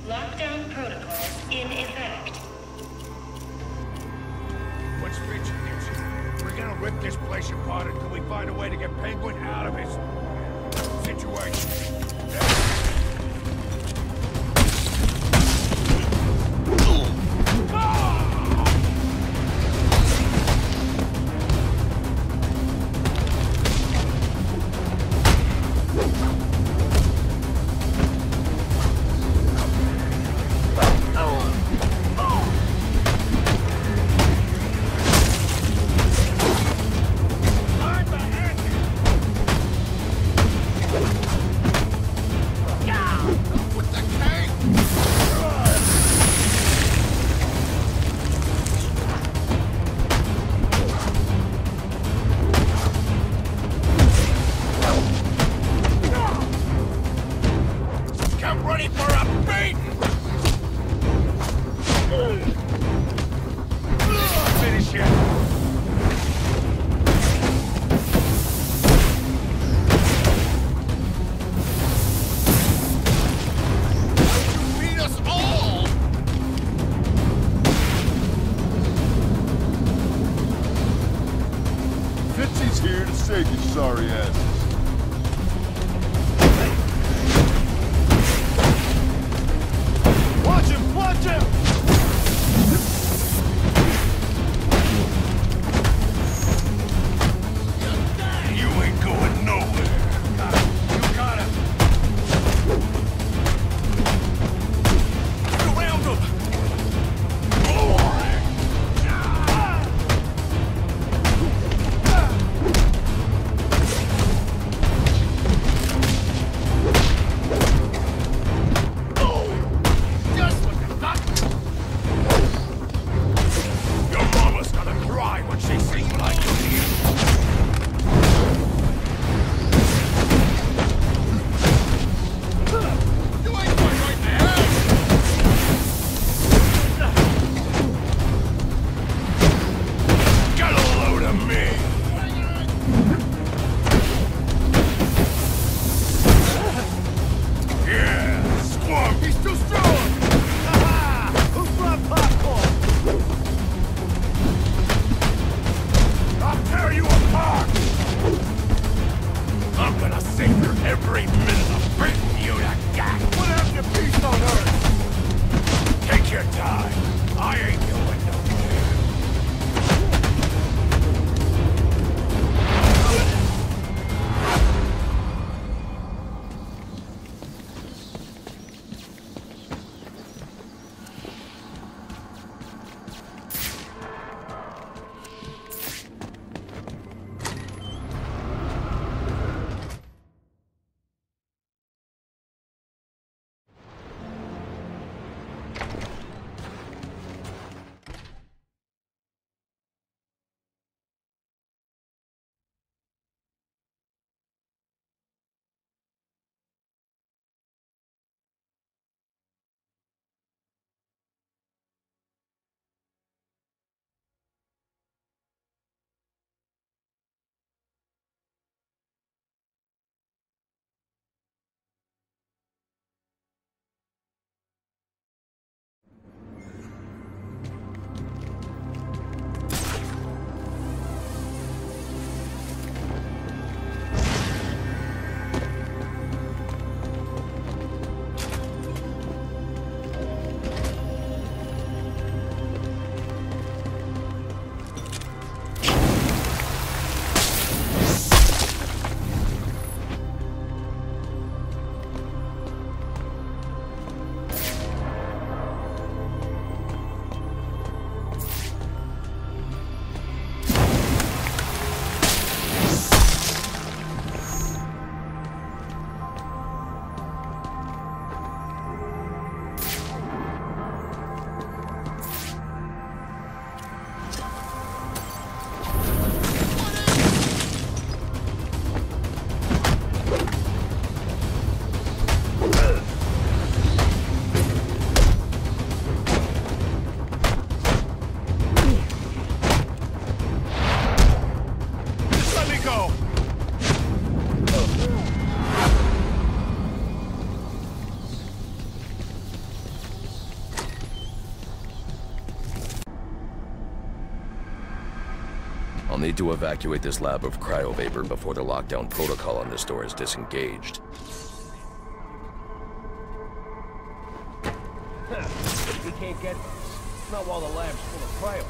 Lockdown protocols in effect. What's Richie is? We're gonna rip this place apart until we find a way to get Penguin out of his situation. I'll need to evacuate this lab of cryovapor before the lockdown protocol on this door is disengaged. He can't get this. Not while the lab's full of cryo.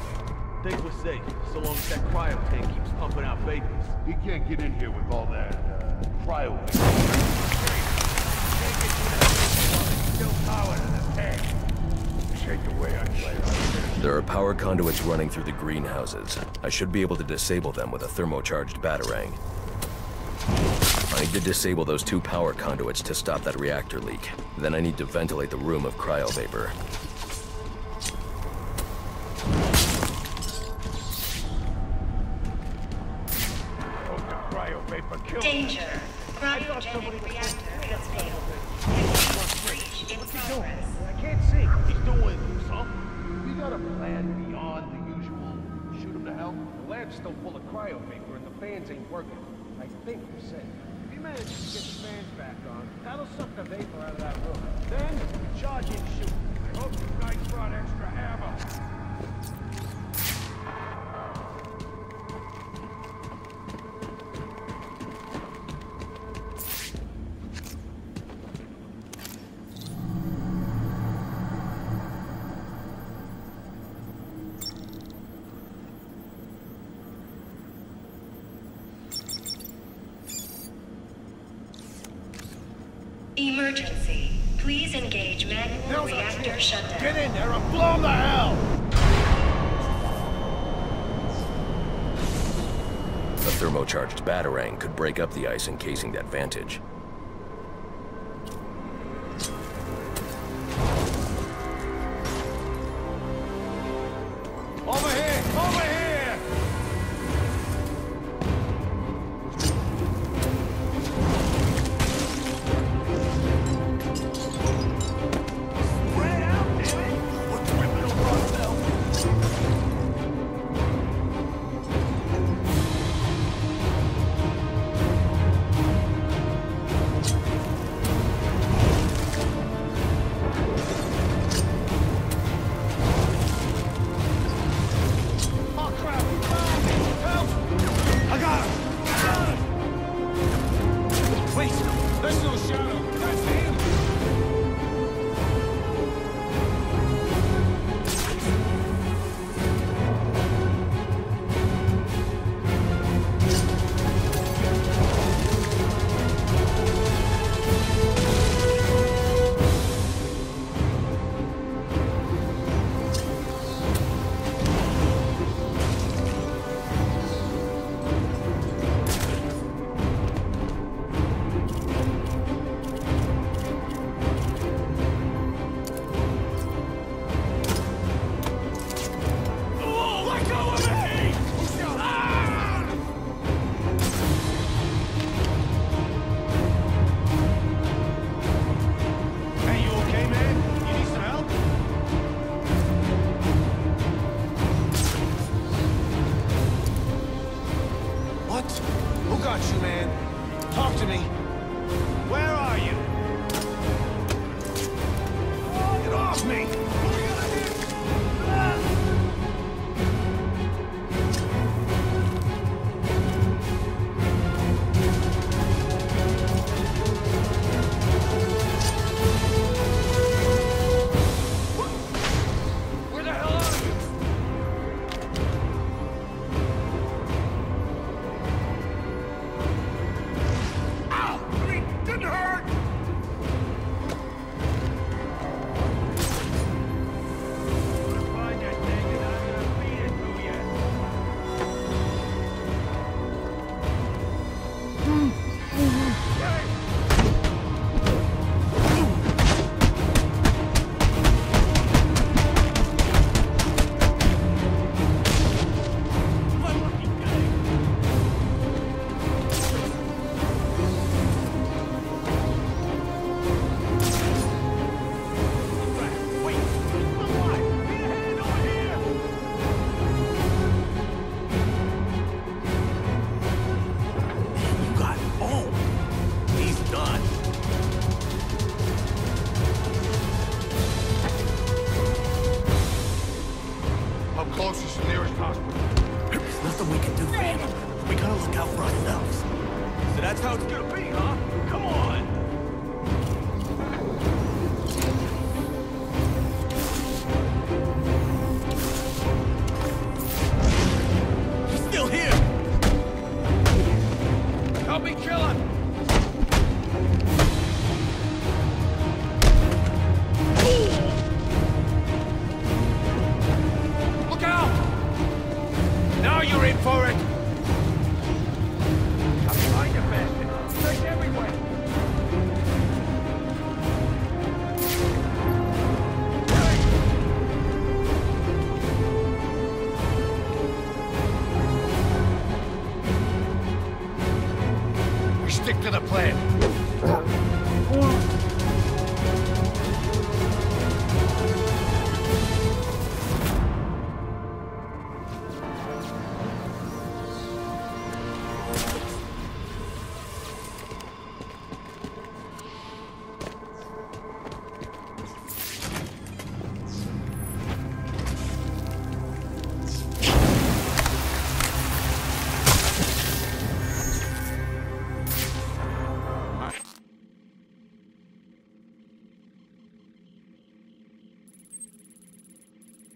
Think we're safe, so long as that cryo tank keeps pumping out vapors. He can't get in here with all that, cryo. Still power to the tank. Shake the way I play right There are power conduits running through the greenhouses. I should be able to disable them with a thermocharged batarang. I need to disable those 2 power conduits to stop that reactor leak. Then I need to ventilate the room of cryovapor. Hope the cryovapor kills him. Danger. Cryogenic reactor has failed. Breach in progress. I can't see. He's doing something. We got a plan beyond the usual shoot him to hell? The lab's still full of cryo vapor and the fans ain't working. I think we're safe. If he manages to get the fans back on, that'll suck the vapor out of that room. Then, charge and shoot. I hope you guys brought extra ammo. Emergency. Please engage manual reactor shutdown. Get in there and blow him to hell! A thermocharged batarang could break up the ice encasing that vantage. Over here! Over here! Spread out, damn it! We're tripping over ourselves. out for ourselves. So that's how it's gonna be, huh? Come on! He's still here! Help me kill him! Look out! Now you're in for it! I'm behind you, bastard. Straight everywhere. We stick to the plan.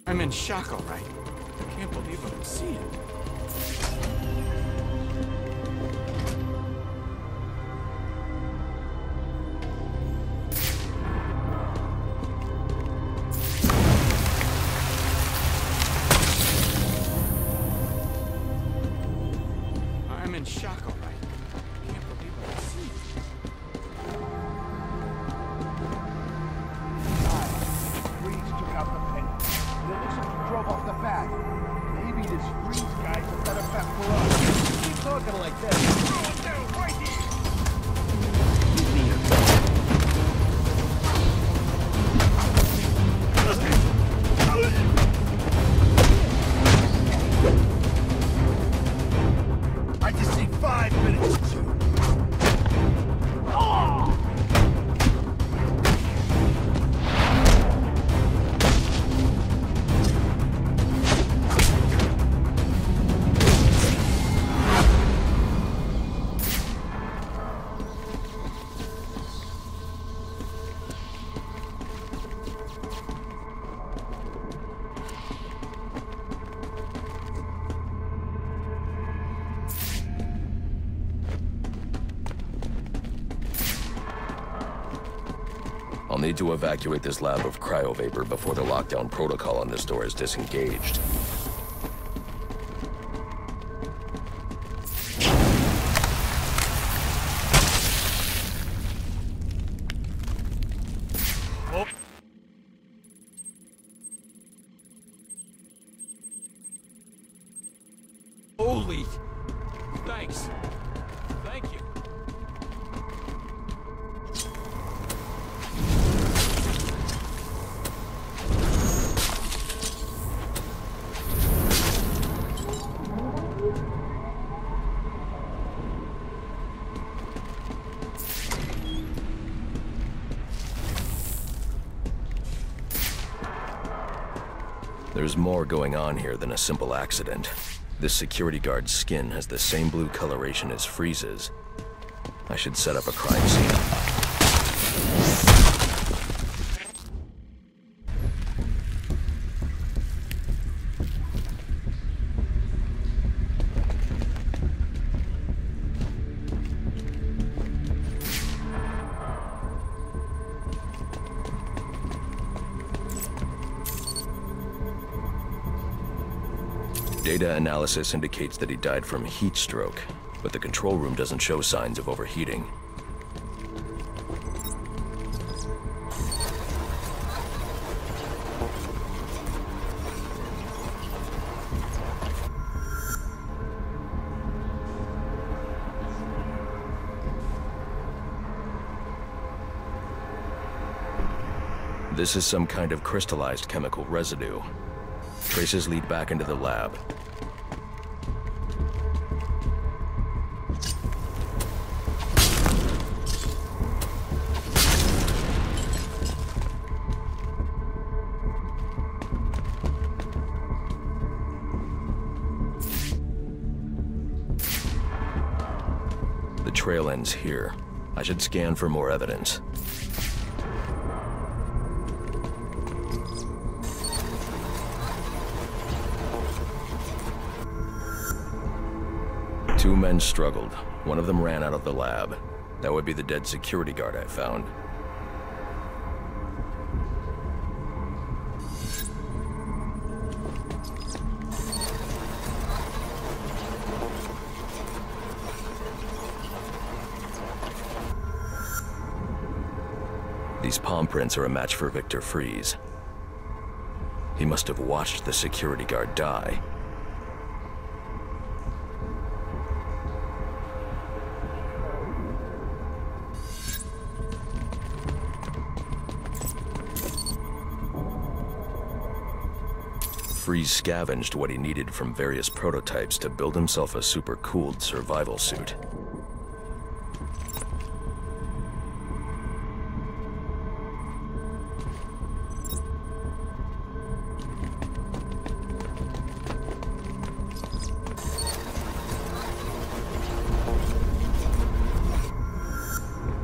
I'm in shock, all right. I can't believe what I'm seeing. I'm in shock, all right. I can't believe what I'm seeing. Freeze took out the pen. And it looks like he drove off the bat. Maybe this Freeze guy's a better bet for us. Keep talking like that. Throw him down right here! I just need 5 minutes. I'll need to evacuate this lab of cryovapor before the lockdown protocol on this door is disengaged. Holy... Thanks. Thank you. There's more going on here than a simple accident. This security guard's skin has the same blue coloration as Freeze's. I should set up a crime scene. Data analysis indicates that he died from heat stroke, but the control room doesn't show signs of overheating. This is some kind of crystallized chemical residue. Traces lead back into the lab. trail ends here. I should scan for more evidence. Two men struggled. One of them ran out of the lab. That would be the dead security guard I found. These palm prints are a match for Victor Fries. He must have watched the security guard die. Fries scavenged what he needed from various prototypes to build himself a super-cooled survival suit.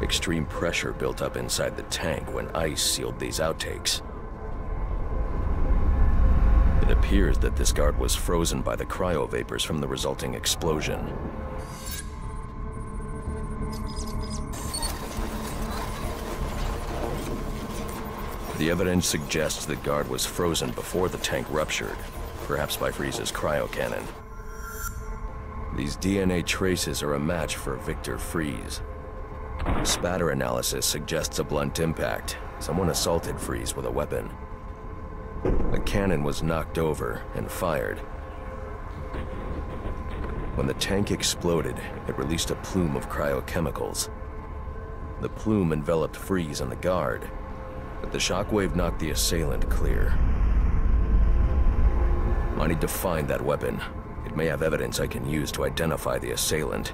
Extreme pressure built up inside the tank when ice sealed these outtakes. It appears that this guard was frozen by the cryovapors from the resulting explosion. The evidence suggests the guard was frozen before the tank ruptured, perhaps by Fries's cryocannon. These DNA traces are a match for Victor Fries. Spatter analysis suggests a blunt impact. Someone assaulted Fries with a weapon. The cannon was knocked over and fired. When the tank exploded, it released a plume of cryochemicals. The plume enveloped Fries and the guard, but the shockwave knocked the assailant clear. I need to find that weapon. It may have evidence I can use to identify the assailant.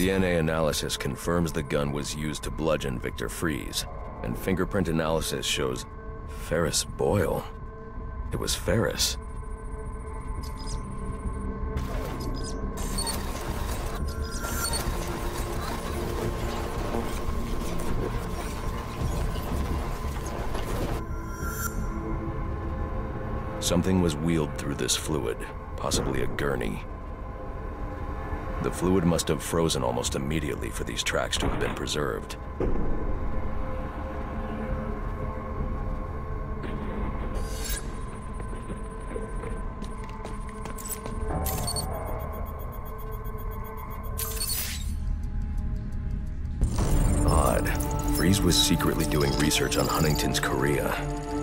DNA analysis confirms the gun was used to bludgeon Victor Fries, and fingerprint analysis shows Ferris Boyle. It was Ferris. Something was wheeled through this fluid, possibly a gurney. The fluid must have frozen almost immediately for these tracks to have been preserved. Odd. Fries was secretly doing research on Huntington's Korea,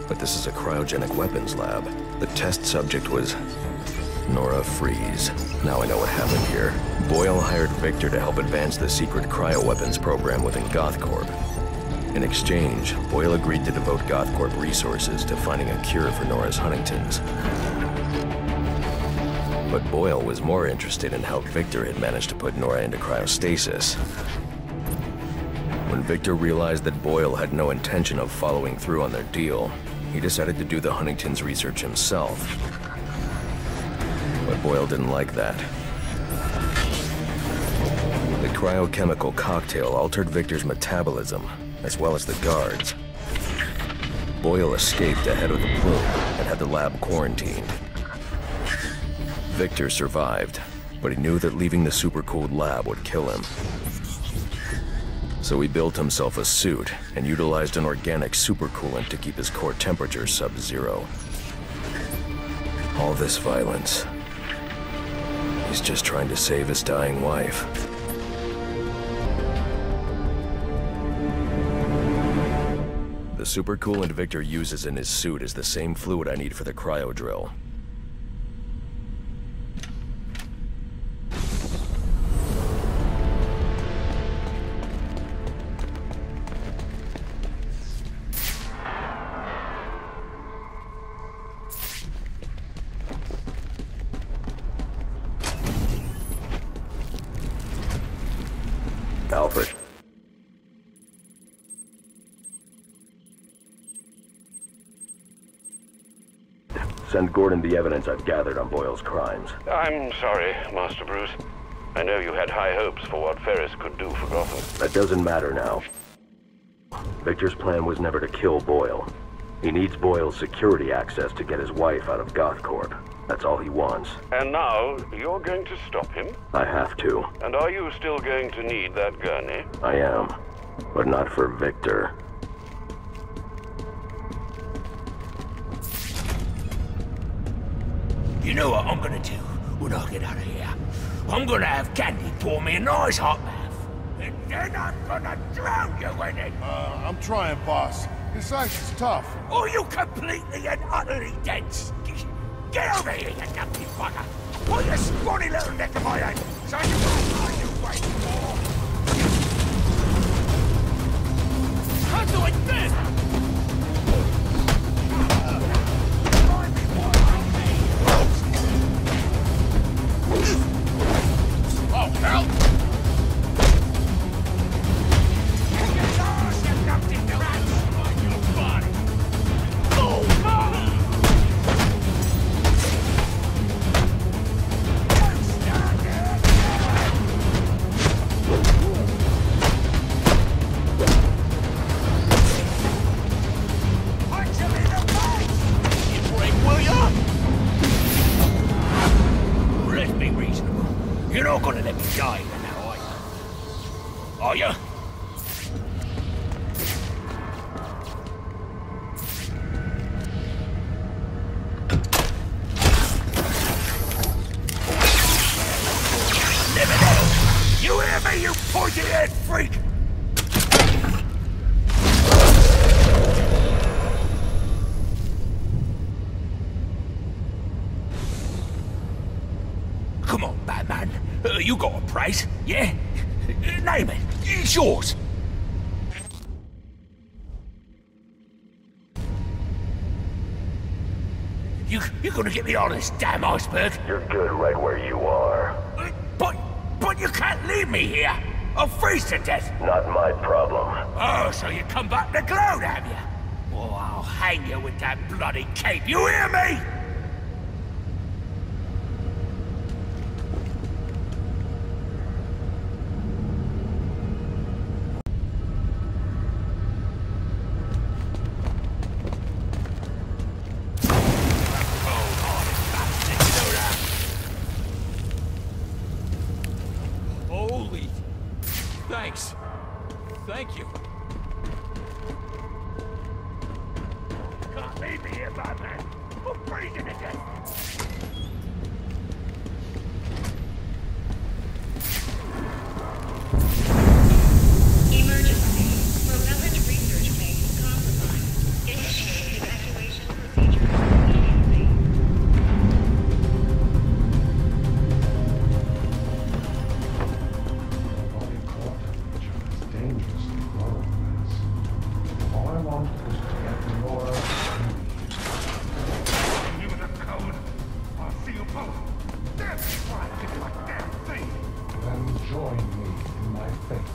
but this is a cryogenic weapons lab. The test subject was Nora Fries. Now I know what happened here. Boyle hired Victor to help advance the secret cryoweapons program within GothCorp. In exchange, Boyle agreed to devote GothCorp resources to finding a cure for Nora's Huntington's. But Boyle was more interested in how Victor had managed to put Nora into cryostasis. When Victor realized that Boyle had no intention of following through on their deal, he decided to do the Huntington's research himself. But Boyle didn't like that. The cryochemical cocktail altered Victor's metabolism, as well as the guards. Boyle escaped ahead of the plume and had the lab quarantined. Victor survived, but he knew that leaving the supercooled lab would kill him. So he built himself a suit and utilized an organic supercoolant to keep his core temperature sub-zero. All this violence. He's just trying to save his dying wife. supercoolant Victor uses in his suit is the same fluid I need for the cryo drill. Alfred. Send Gordon the evidence I've gathered on Boyle's crimes. I'm sorry, Master Bruce. I know you had high hopes for what Ferris could do for Gotham. That doesn't matter now. Victor's plan was never to kill Boyle. He needs Boyle's security access to get his wife out of GothCorp. That's all he wants. And now, you're going to stop him? I have to. And are you still going to need that gurney? I am. But not for Victor. You know what I'm gonna do when I get out of here? I'm gonna have Candy pour me a nice hot bath. And then I'm gonna drown you in it. I'm trying, boss. This ice is tough. Oh, you completely and utterly dense. Get over here, you dumpy bugger. Put your scrawny little neck in my hand. So you you wait for. How do I this? Oh, hell! You're not gonna let me die now, are you? Are you? Never know! You hear me, you pointy-head freak? Come on, Batman. You got a price, yeah? Name it. It's yours. You're gonna get me on this damn iceberg? You're good right where you are. But you can't leave me here. I'll freeze to death. Not my problem. Oh, so you come back to gloat, have you? Oh, I'll hang you with that bloody cape. You hear me? Holy... Thanks. Thank you. Can't leave me here, Batman. I'm freezing to death. Emergency. Propellant research phase compromised. Initiate evacuation procedure immediately. Dangerously low. All I want is to get more. You with a code? I'll see you both. Damn, try to do a damn thing. Then join me in my fate.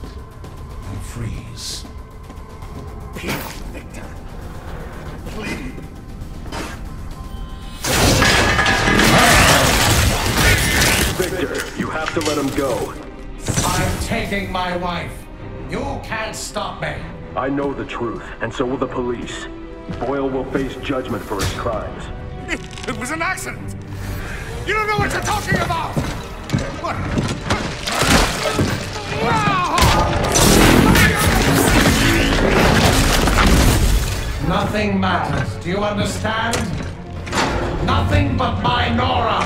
And freeze. Please, Victor. Please. Victor, you have to let him go. I'm taking my wife. You can't stop me. I know the truth, and so will the police. Boyle will face judgment for his crimes. It was an accident. You don't know what you're talking about. What? Nothing matters. Do you understand? Nothing but my Nora.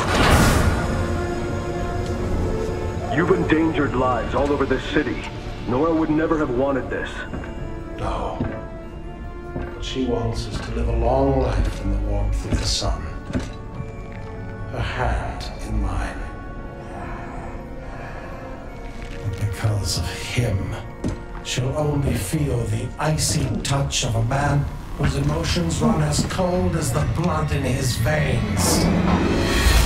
You've endangered lives all over this city. Nora would never have wanted this. No. What she wants is to live a long life in the warmth of the sun. Her hand in mine. And because of him, she'll only feel the icy touch of a man whose emotions run as cold as the blood in his veins.